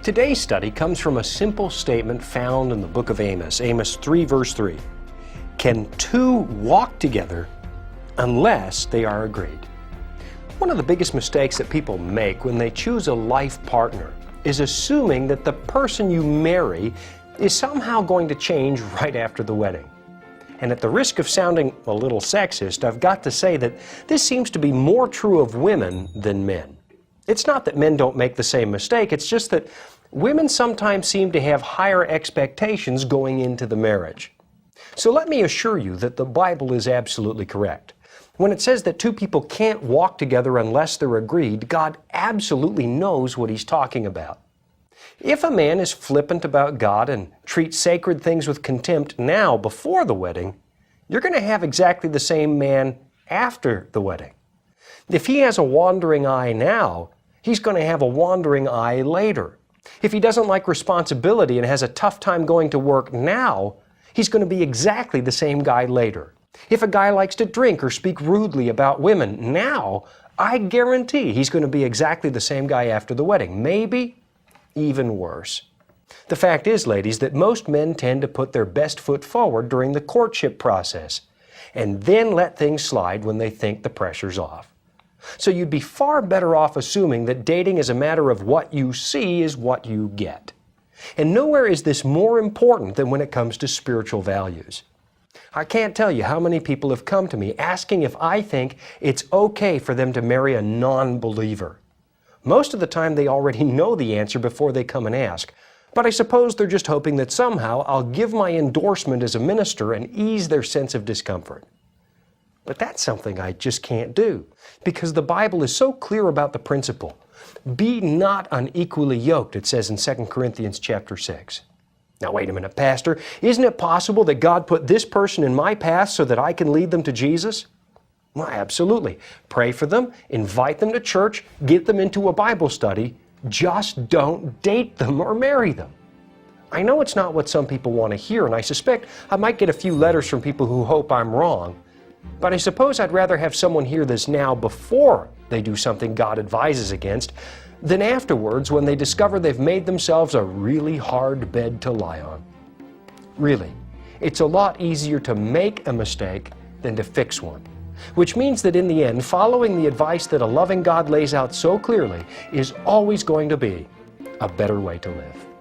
Today's study comes from a simple statement found in the book of Amos, Amos 3 verse 3. Can two walk together unless they are agreed? One of the biggest mistakes that people make when they choose a life partner is assuming that the person you marry is somehow going to change right after the wedding. And at the risk of sounding a little sexist, I've got to say that this seems to be more true of women than men. It's not that men don't make the same mistake, it's just that women sometimes seem to have higher expectations going into the marriage. So let me assure you that the Bible is absolutely correct. When it says that two people can't walk together unless they're agreed, God absolutely knows what He's talking about. If a man is flippant about God and treats sacred things with contempt now before the wedding, you're going to have exactly the same man after the wedding. If he has a wandering eye now, he's going to have a wandering eye later. If he doesn't like responsibility and has a tough time going to work now, he's going to be exactly the same guy later. If a guy likes to drink or speak rudely about women now, I guarantee he's going to be exactly the same guy after the wedding. Maybe even worse. The fact is, ladies, that most men tend to put their best foot forward during the courtship process and then let things slide when they think the pressure's off. So you'd be far better off assuming that dating is a matter of what you see is what you get. And nowhere is this more important than when it comes to spiritual values. I can't tell you how many people have come to me asking if I think it's okay for them to marry a non-believer. Most of the time they already know the answer before they come and ask, but I suppose they're just hoping that somehow I'll give my endorsement as a minister and ease their sense of discomfort. But that's something I just can't do, because the Bible is so clear about the principle. Be not unequally yoked, it says in 2 Corinthians chapter 6. Now wait a minute, Pastor, isn't it possible that God put this person in my path so that I can lead them to Jesus? Well, absolutely. Pray for them, invite them to church, get them into a Bible study. Just don't date them or marry them. I know it's not what some people want to hear, and I suspect I might get a few letters from people who hope I'm wrong. But I suppose I'd rather have someone hear this now before they do something God advises against than afterwards when they discover they've made themselves a really hard bed to lie on. Really, it's a lot easier to make a mistake than to fix one. Which means that in the end, following the advice that a loving God lays out so clearly is always going to be a better way to live.